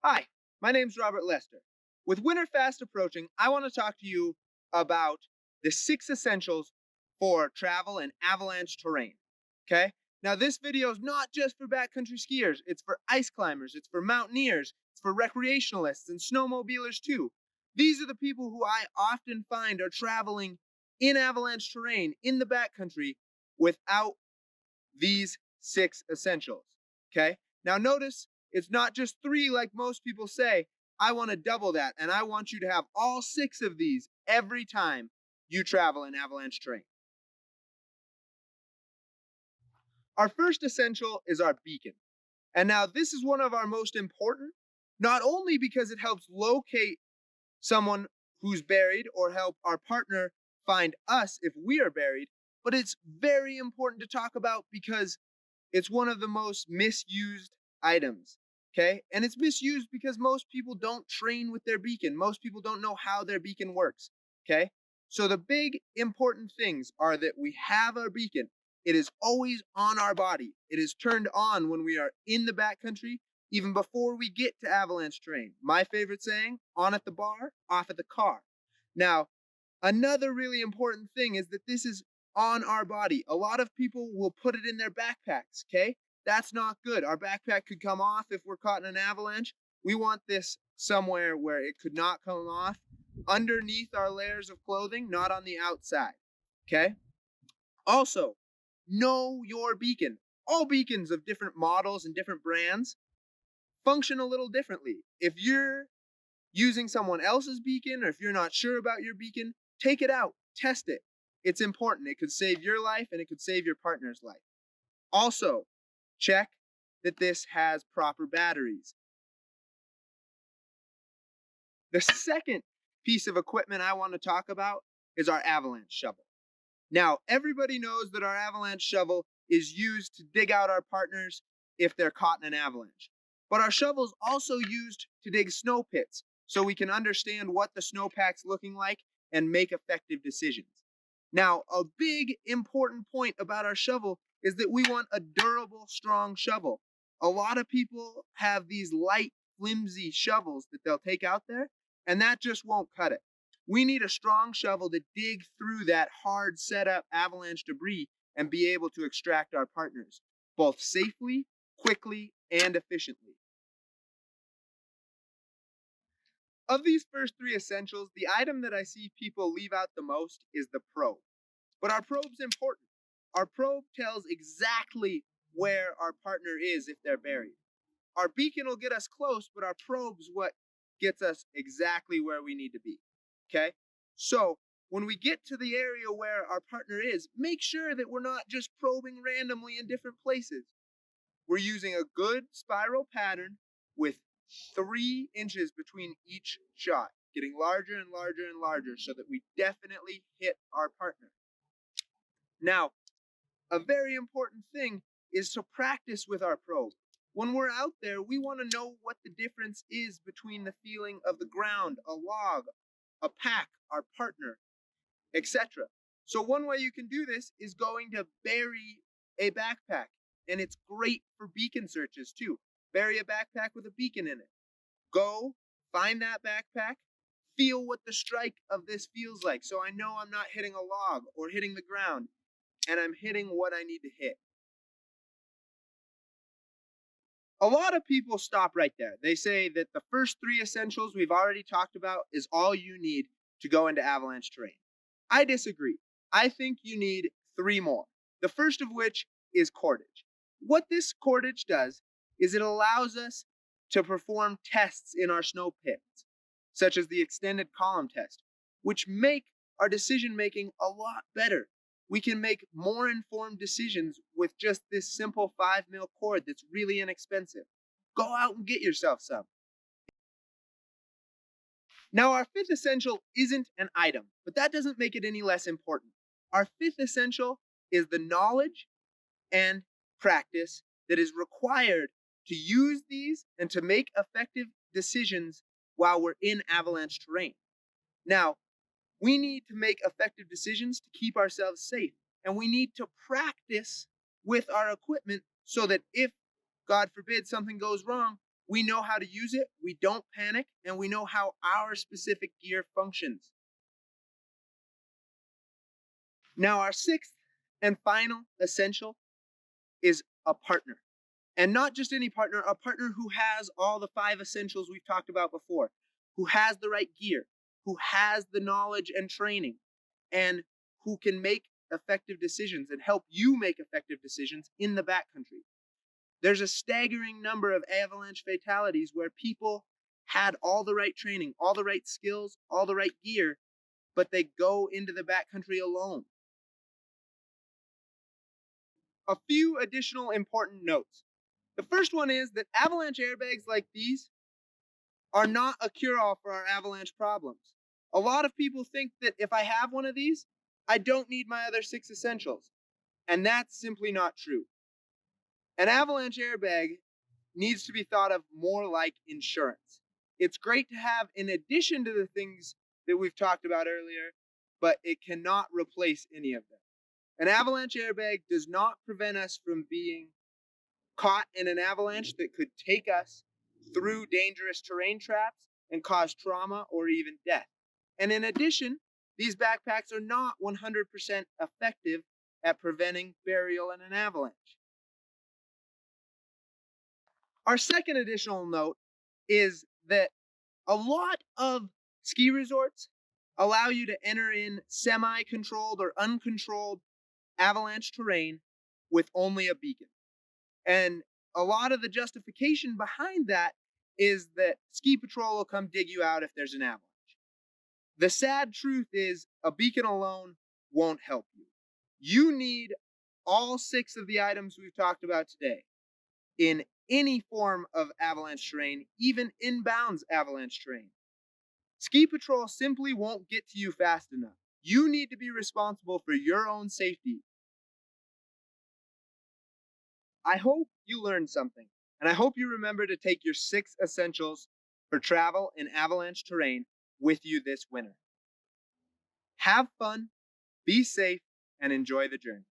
Hi, my name's Robert Lester. With winter fast approaching, I want to talk to you about the 6 essentials for travel in avalanche terrain. Okay? Now, this video is not just for backcountry skiers, it's for ice climbers, it's for mountaineers, it's for recreationalists and snowmobilers too. These are the people who I often find are traveling in avalanche terrain in the backcountry without these 6 essentials. Okay? Now, notice it's not just 3 like most people say. I want to double that, and I want you to have all 6 of these every time you travel in avalanche terrain. Our first essential is our beacon. And now, this is one of our most important, not only because it helps locate someone who's buried or help our partner find us if we are buried, but it's very important to talk about because it's one of the most misused items. Okay. And it's misused because most people don't train with their beacon. Most people don't know how their beacon works. Okay. So the big important things are that we have our beacon. It is always on our body. It is turned on when we are in the backcountry, even before we get to avalanche terrain. My favorite saying, on at the bar, off at the car. Now, another really important thing is that this is on our body. A lot of people will put it in their backpacks, okay? That's not good. Our backpack could come off if we're caught in an avalanche. We want this somewhere where it could not come off, underneath our layers of clothing, not on the outside, okay? Also, know your beacon. All beacons of different models and different brands function a little differently. If you're using someone else's beacon, or if you're not sure about your beacon, take it out, test it. It's important. It could save your life and it could save your partner's life. Also, check that this has proper batteries. The second piece of equipment I want to talk about is our avalanche shovel. Now, everybody knows that our avalanche shovel is used to dig out our partners if they're caught in an avalanche. But our shovel is also used to dig snow pits so we can understand what the snowpack's looking like and make effective decisions. Now, a big important point about our shovel is that we want a durable, strong shovel. A lot of people have these light, flimsy shovels that they'll take out there, and that just won't cut it. We need a strong shovel to dig through that hard setup avalanche debris and be able to extract our partners, both safely, quickly, and efficiently. Of these first 3 essentials, the item that I see people leave out the most is the probe. But our probe's important. Our probe tells exactly where our partner is if they're buried. Our beacon will get us close, but our probe's what gets us exactly where we need to be. Okay? So, when we get to the area where our partner is, make sure that we're not just probing randomly in different places. We're using a good spiral pattern with 3 inches between each shot, getting larger and larger and larger so that we definitely hit our partner. Now, a very important thing is to practice with our probe. When we're out there, we want to know what the difference is between the feeling of the ground, a log, a pack, our partner, etc. So one way you can do this is going to bury a backpack. And it's great for beacon searches too. Bury a backpack with a beacon in it. Go, find that backpack, feel what the strike of this feels like. So I know I'm not hitting a log or hitting the ground, and I'm hitting what I need to hit. A lot of people stop right there. They say that the first 3 essentials we've already talked about is all you need to go into avalanche terrain. I disagree. I think you need 3 more. The first of which is cordage. What this cordage does is it allows us to perform tests in our snow pits, such as the extended column test, which make our decision making a lot better. We can make more informed decisions with just this simple 5 mil cord that's really inexpensive. Go out and get yourself some. Now, our 5th essential isn't an item, but that doesn't make it any less important. Our 5th essential is the knowledge and practice that is required to use these and to make effective decisions while we're in avalanche terrain. Now, we need to make effective decisions to keep ourselves safe, and we need to practice with our equipment so that if, God forbid, something goes wrong, We know how to use it, we don't panic, and we know how our specific gear functions. Now, our sixth and final essential is a partner. And not just any partner, a partner who has all the 5 essentials we've talked about before, who has the right gear, who has the knowledge and training, and who can make effective decisions and help you make effective decisions in the backcountry. There's a staggering number of avalanche fatalities where people had all the right training, all the right skills, all the right gear, but they go into the backcountry alone. A few additional important notes. The first one is that avalanche airbags like these are not a cure-all for our avalanche problems. A lot of people think that if I have one of these, I don't need my other 6 essentials. And that's simply not true. An avalanche airbag needs to be thought of more like insurance. It's great to have in addition to the things that we've talked about earlier, but it cannot replace any of them. An avalanche airbag does not prevent us from being caught in an avalanche that could take us through dangerous terrain traps and cause trauma or even death. And in addition, these backpacks are not 100% effective at preventing burial in an avalanche. Our second additional note is that a lot of ski resorts allow you to enter in semi-controlled or uncontrolled avalanche terrain with only a beacon. And a lot of the justification behind that is that ski patrol will come dig you out if there's an avalanche. The sad truth is a beacon alone won't help you. You need all 6 of the items we've talked about today in any form of avalanche terrain, even inbounds avalanche terrain. Ski patrol simply won't get to you fast enough. You need to be responsible for your own safety. I hope you learned something, and I hope you remember to take your 6 essentials for travel in avalanche terrain with you this winter. Have fun, be safe, and enjoy the journey.